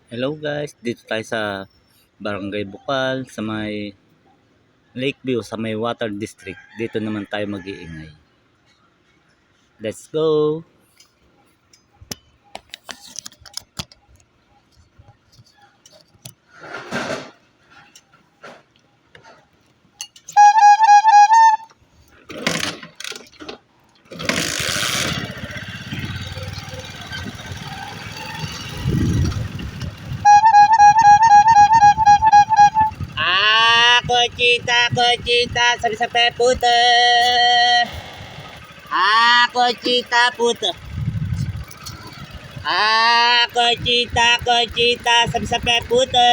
Hello guys, dito tayo sa Barangay Bukal sa may Lakeview sa may Water District. Dito naman tayo mag-iingay. Let's go! Kochita, sabi-sabi puto. Kochita puto. Kochita, sabi-sabi puto.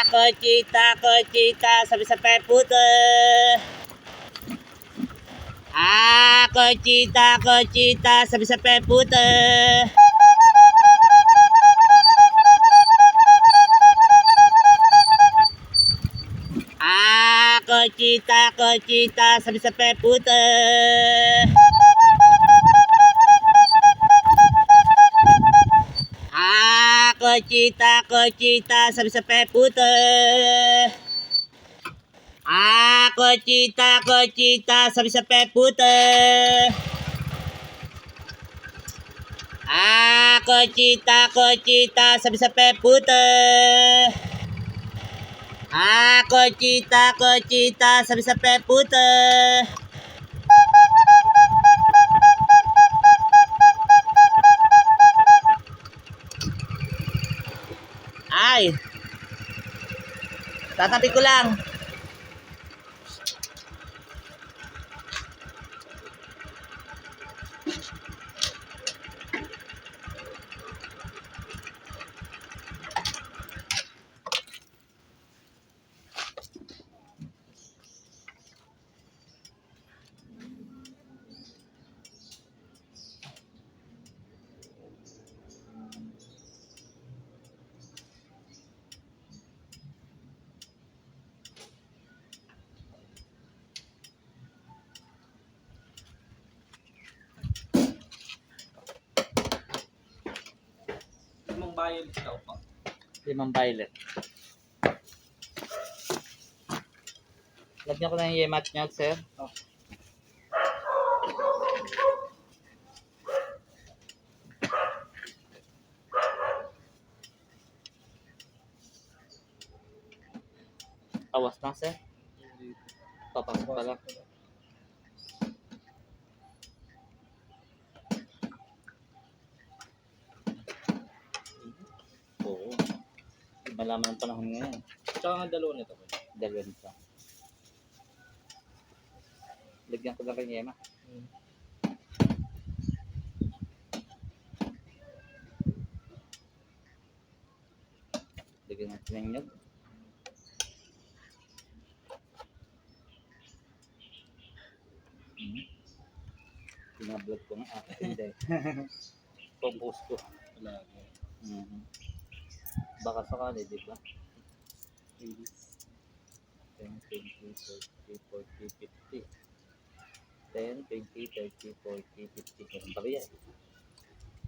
Kochita, sabi-sabi puto. Kochita, sabi-sabi puto. Kochita, sabi-sabi puto. Kochita, sabi-sabi puto. Kochita, sabi-sabi puto. Kochita, sabi-sabi puto. Kochita, sabi-sabi puto. Ay, tatabi ko lang. Limang violet daw po. 5 violet. Lagyan ko na yung yemat niya, sir. Oh. Awas na, sir. Papasok pa lang. Oo. Malaman ang panahon ngayon. Tsaka nga dalawa nito po. Dalawin pa. Lagyan ko lang kay yema. Lagyan natin ng nyog. Pinablog ko nga. Hindi. Compose ko. Wala. Baka sakali, di ba? 10, 20, 30, 40, 50. 10, 20, 30, 40, 50. Ganun ba yan?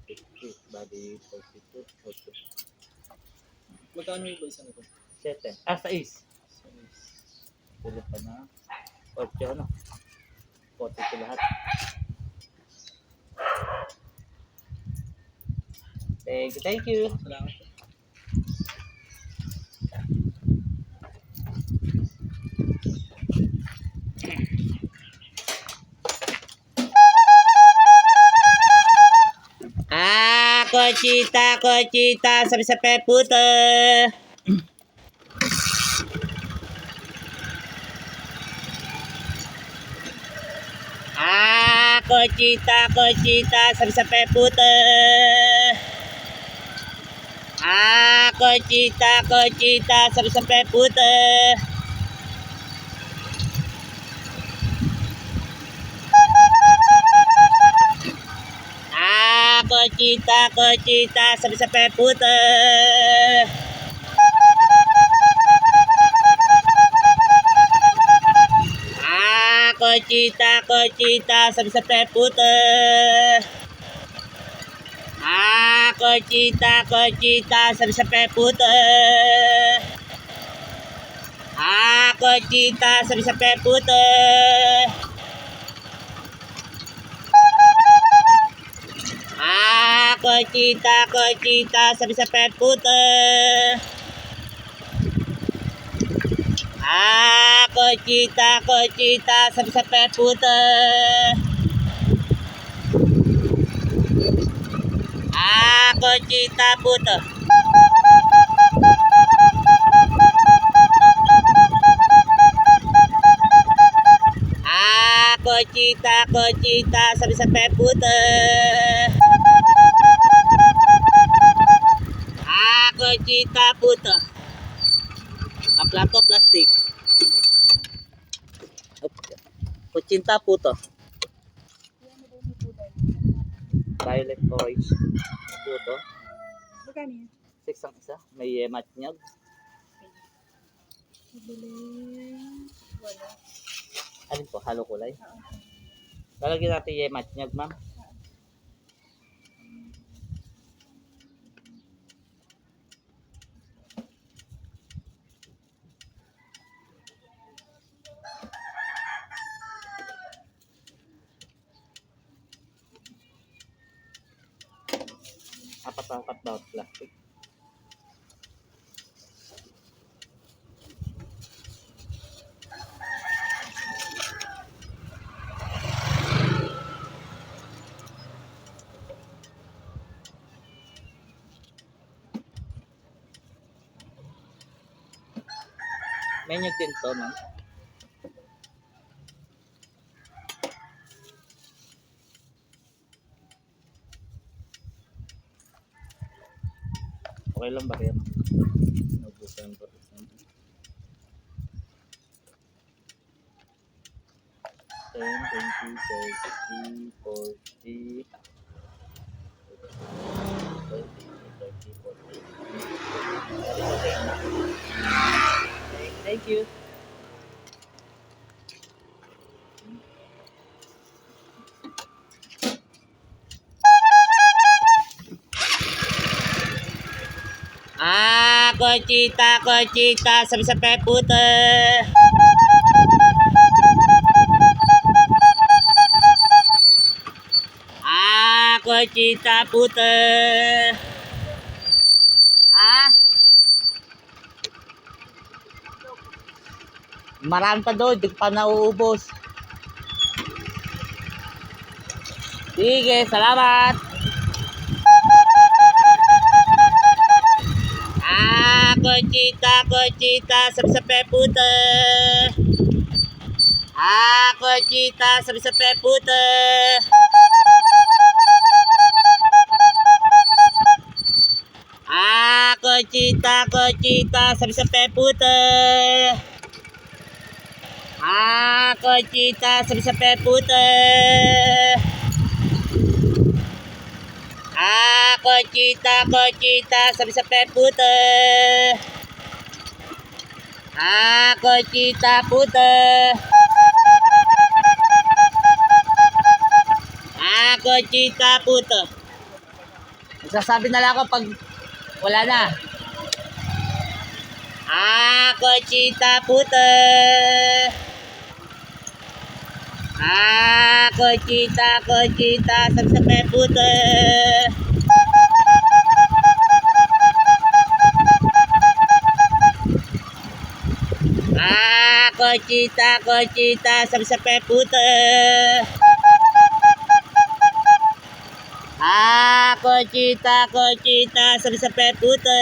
50, bali 42, 40. Magkano yung ba isa nito? 7. 6. Tulad pa na. 8, ano? 40 ko lahat. Thank you. Salamat po. Kochita, sabi-sabi puto. Kochita, sabi-sabi puto. Kochita, sabi-sabi puto. Kochita, sabi-sabi puto. Conchita, sabi sa putol. Conchita, sabi sa putol. Conchita, sabi sa putol. Conchita, sabi sa putol. Conchita, sabi sa putol. Conchita, puto. Conchita, sabi sa putol. Conchita, puto. Plato, plastic. Conchita, puto. Violet orange. Puto. Magkano yan? 6 ang isa. May matnyag. Mabiling wala. Alin po? Halo kulay? Lalagyan natin yung matnyag, ma'am. Apat daw plastic. May nyug din to, ma'am. Okay lang ba yan? Nabusan pa. 10, 20, 30, 40, 40. Thank you. Conchita, sabi sa putol. Conchita, putol. Marami pa doon, di pa nauubos. Sige, salamat. Conchita, sabi sa putol. Conchita, sabi sa putol. Conchita, sabi sa putol. Conchita, sabi sa putol. Conchita, sabi sa putol. Conchita, puto. Conchita, puto. Magsasabi na lang ako pag wala na. Conchita, puto. Conchita, sabi sa puto. Conchita, sabi sa puto. Conchita, sabi sa puto.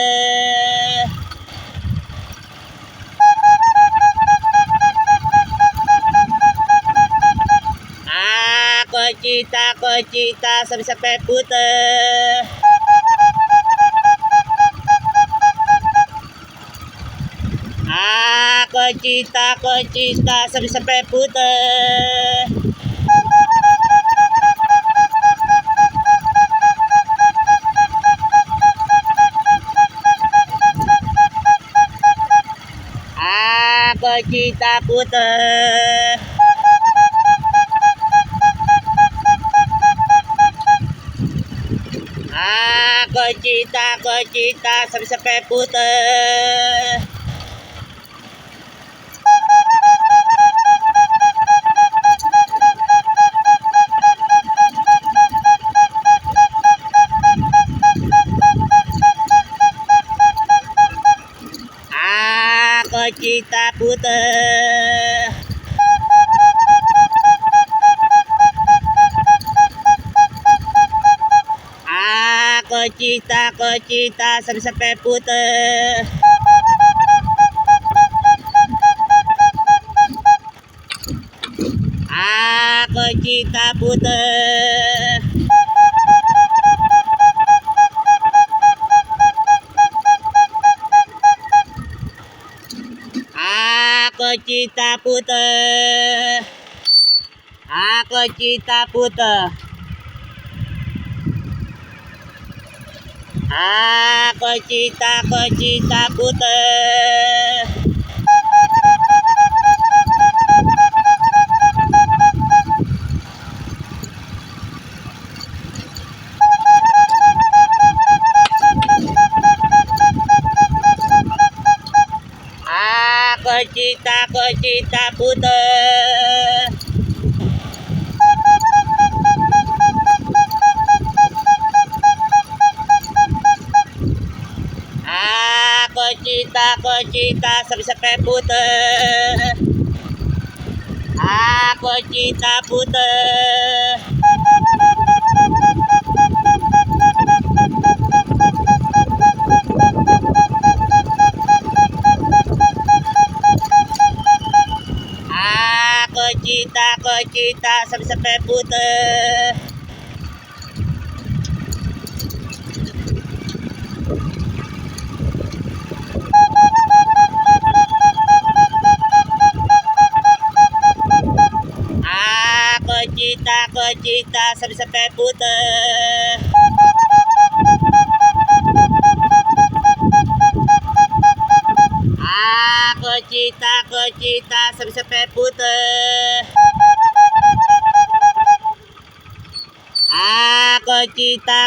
Conchita, sabi sa puto. Conchita, sabi sa puto. Conchita, puto. Conchita, sabi-sabi putih. Conchita putih. Conchita, sabi-sabi putih. Conchita putih. Conchita putih. Conchita putih. Conchita putih. Conchita putih. Conchita, sabi-sabi putih. Conchita putih. Conchita, sabi-sabi putih. Conchita, sabi-sabi putih. Conchita, sabi-sabi putih. Conchita,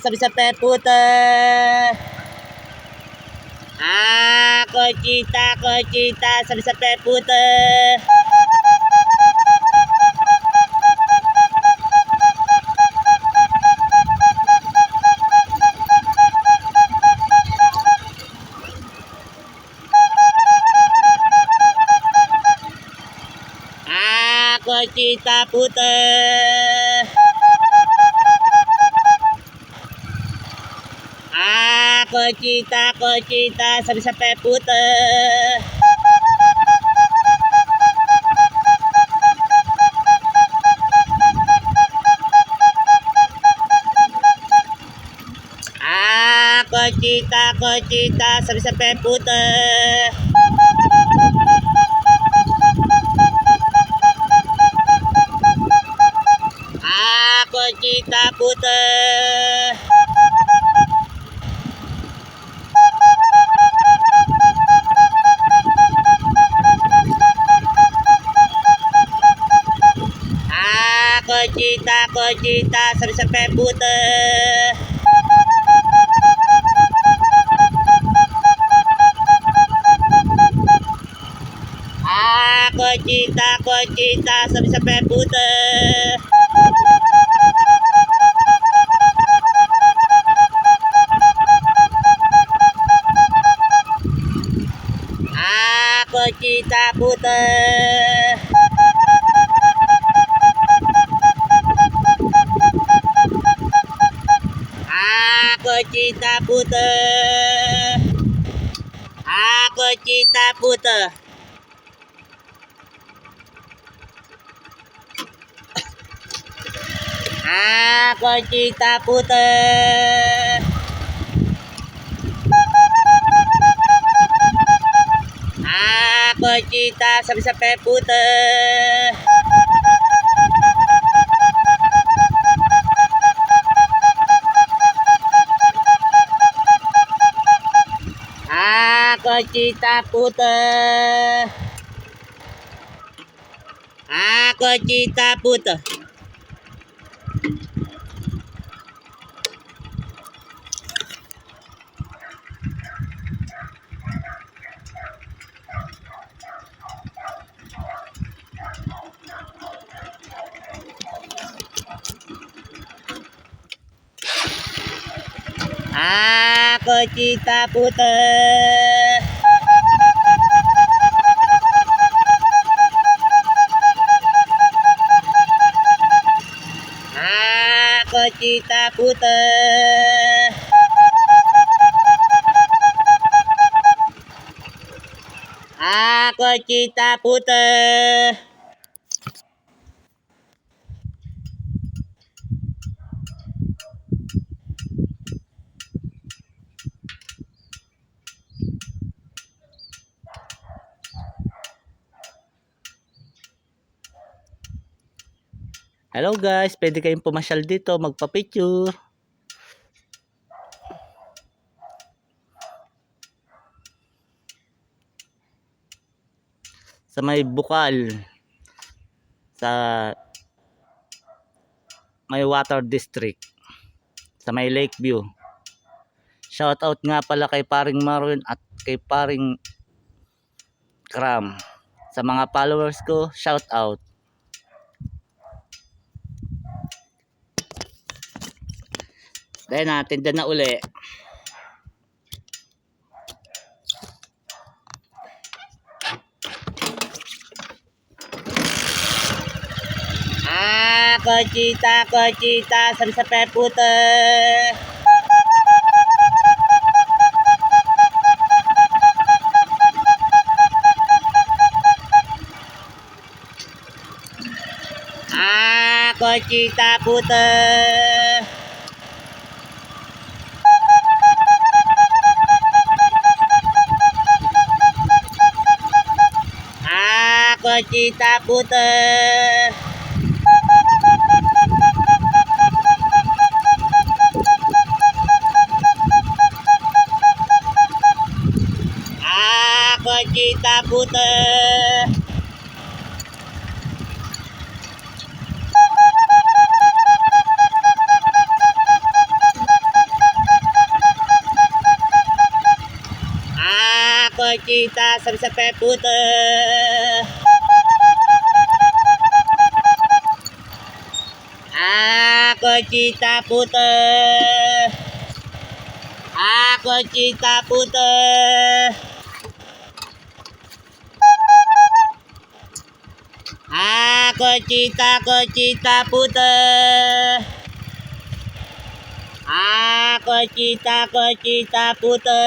sabi-sabi putih. Conchita, sabi-sabi putih. Conchita putih. Conchita, sabi-sabi putih. Conchita, sabi-sabi putih. Conchita putih. Conchita, sabi-sabi putih. Conchita, sabi-sabi putih. Conchita putih. Conchita putih. Conchita putih. Conchita putih. Conchita, sabi-sabi putih. Conchita putih. Conchita putih. Ako cita putih. Ako cita putih. Ako cita putih. Hello guys, pwede kayong pumasyal dito, magpa-picture. Sa may Bukal, sa may Water District, sa may Lakeview. Shout out nga pala kay paring Marwin at kay paring Kram. Sa mga followers ko, shout out. Dahil natin na uli. Kochita, sabi sa peputa. Kochita puta. Kochita puta. Kochita puta. Kochita, sabi sa peputa. Kochita puta. Kochita puta. Kochita puta. Kochita puta.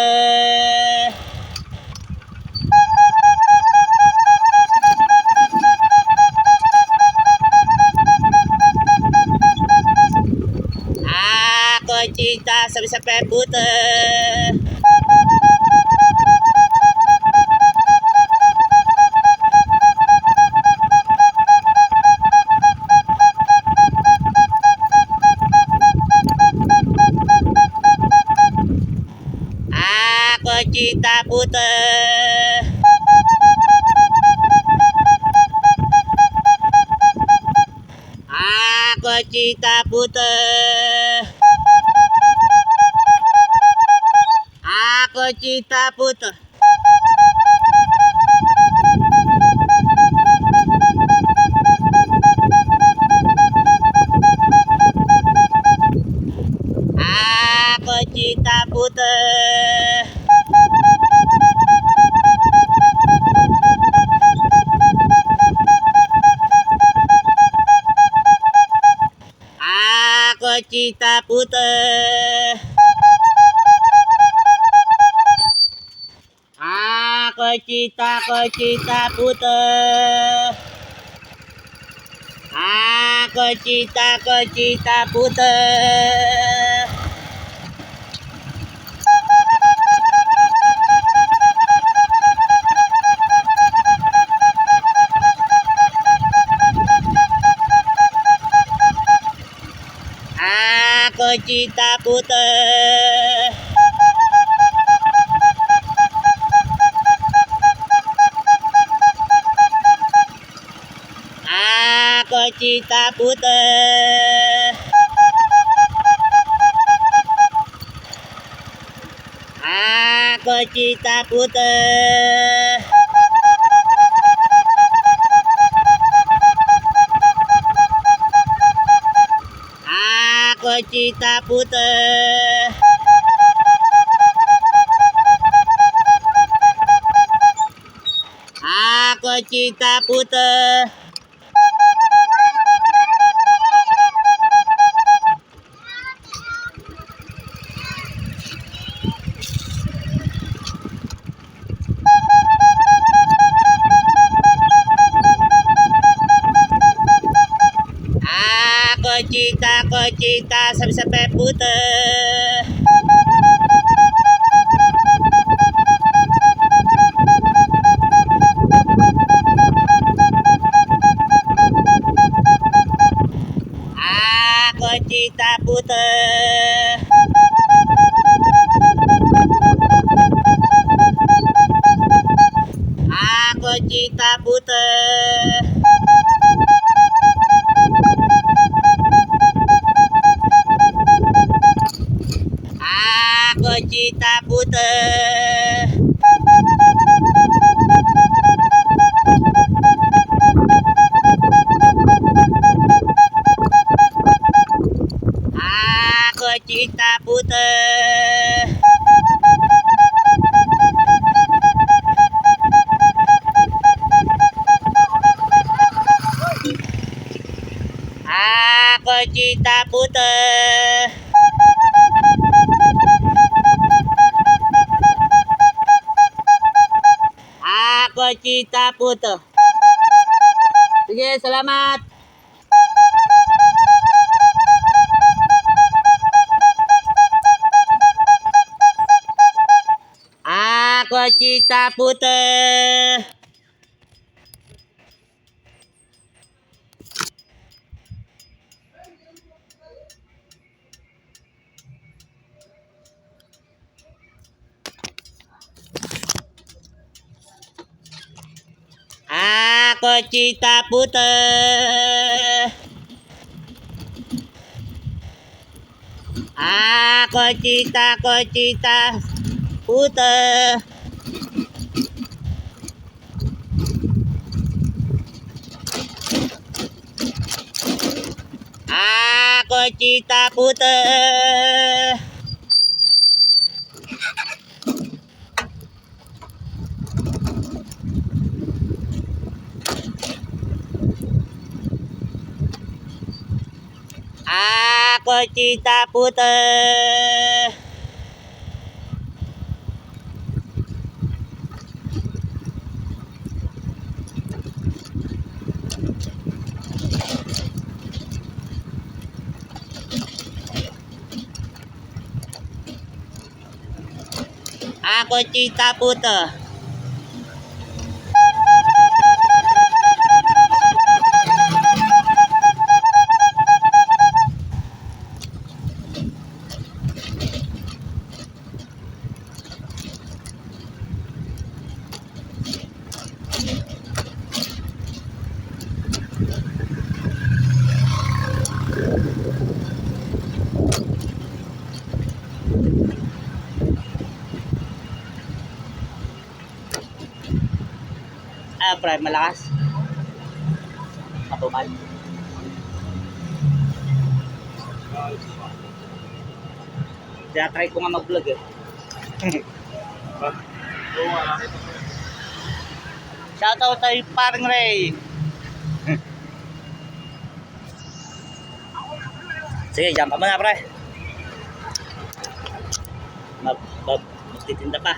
Kochita, sabi sa peputa. Kochita puta. Kochita puta. Kochita puta. Kochita puta. Kochita puta. Kochita puta. Kochita puta. Kochita puta. Kochita puta. Kochita puta. Kochita puta. Conchita puto. Conchita, sabi-sabi puto. Conchita puto. Conchita puto. Conchita puto. Conchita puto. Conchita puto. Conchita puto. Sige, salamat. Conchita puto. Conchita puto. Conchita puto. Conchita puto. Conchita puto. Conchita puto. Pre, malakas. Matumal. Try ko nga mag-vlog eh. Shoutout tayo paring Ray. Sige, jump ka muna pre. Magtitinda pa.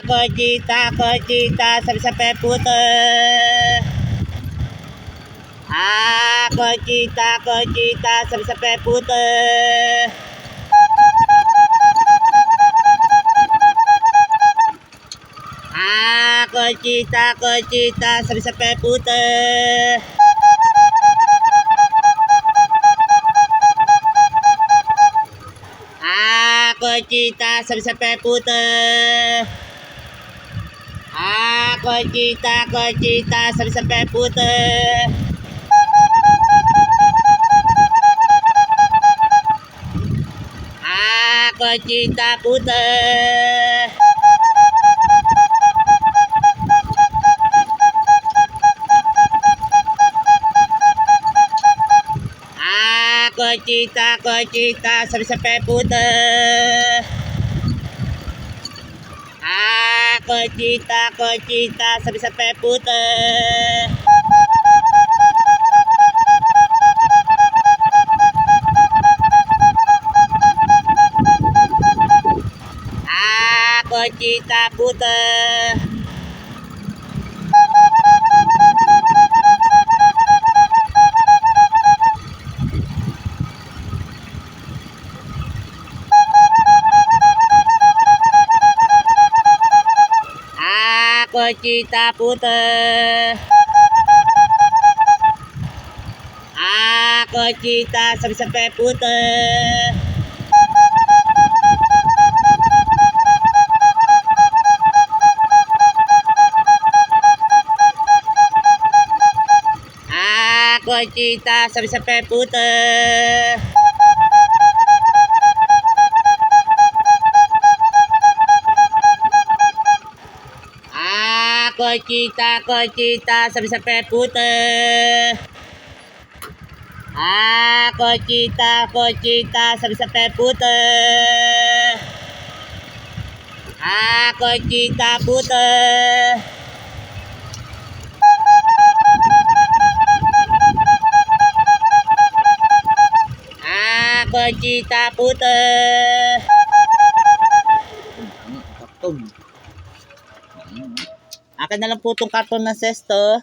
Conchita, sabi-sabi puto. Conchita, sabi-sabi puto. Conchita, sabi-sabi puto. Conchita, sabi-sabi puto. Conchita, sabi-sabi puto. Conchita puto. Conchita, sabi-sabi puto. Conchita, sabi-sabi puto. Conchita puto. Conchita puto. Conchita, sabi-sabi puto. Conchita, sabi-sabi puto. Conchita, sabi-sabi puto. Conchita, sabi-sabi puto. Conchita puto. Conchita puto. Karton. Akin na lang po itong karton ng sesto.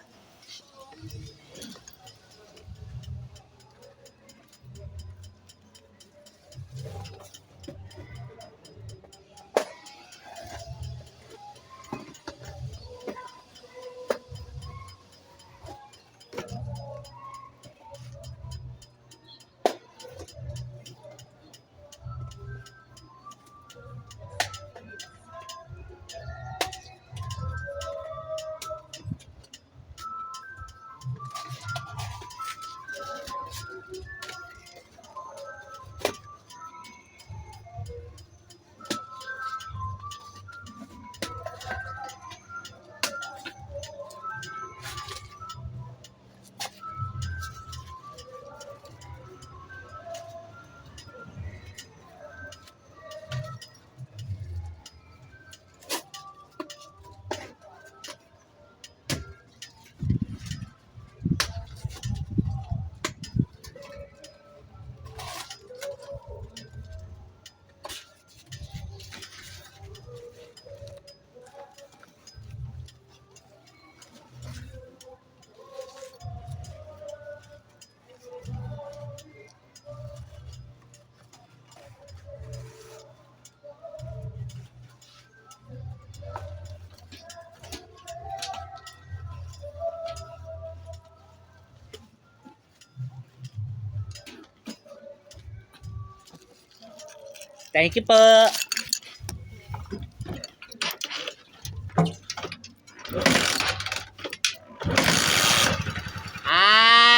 Thank you po.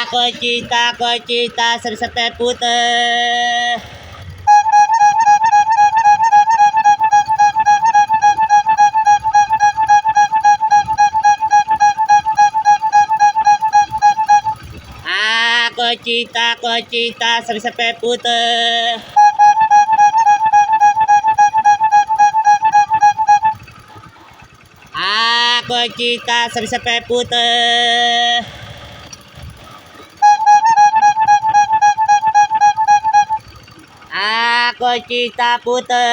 Conchita, sabi-sabi puto. Conchita, sabi-sabi puto. Conchita, sabi-sabi puto. Conchita puto.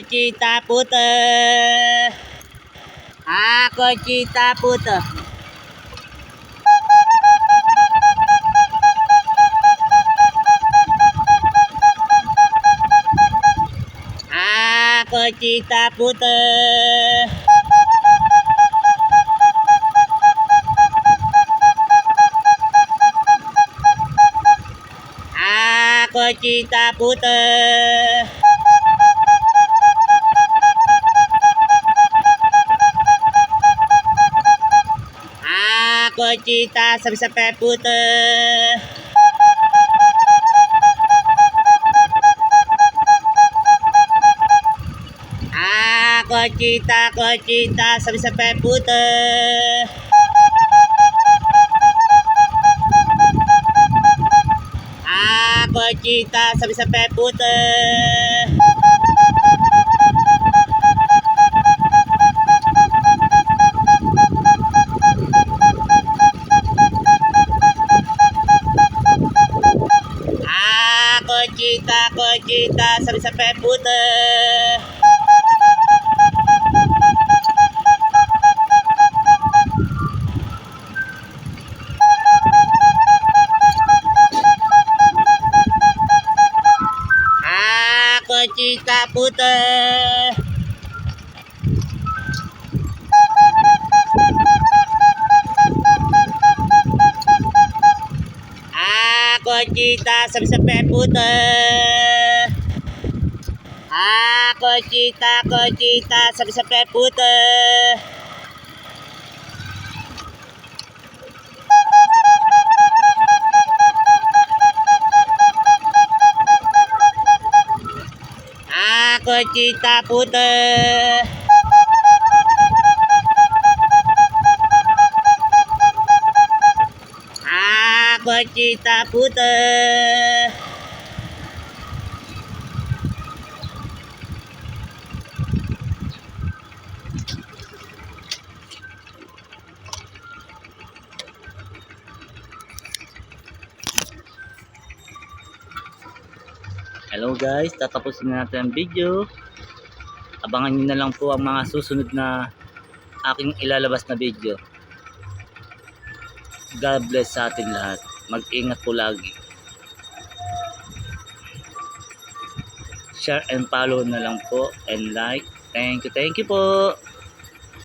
Conchita puto. Conchita puto. Conchita puto. Conchita puto. Conchita sabi-sabi puto. Conchita sabi-sabi puto. Conchita sabi-sabi puto. Conchita sabi-sabi puto. Conchita puto. Conchita sabi-sabi puto. Conchita sabi-sabi puto. Conchita puto. Conchita puto. Hello guys, tatapusin na natin ang video. Abangan nyo na lang po ang mga susunod na aking ilalabas na video. God bless sa ating lahat. Mag-ingat po lagi. Share and follow na lang po and like. Thank you po.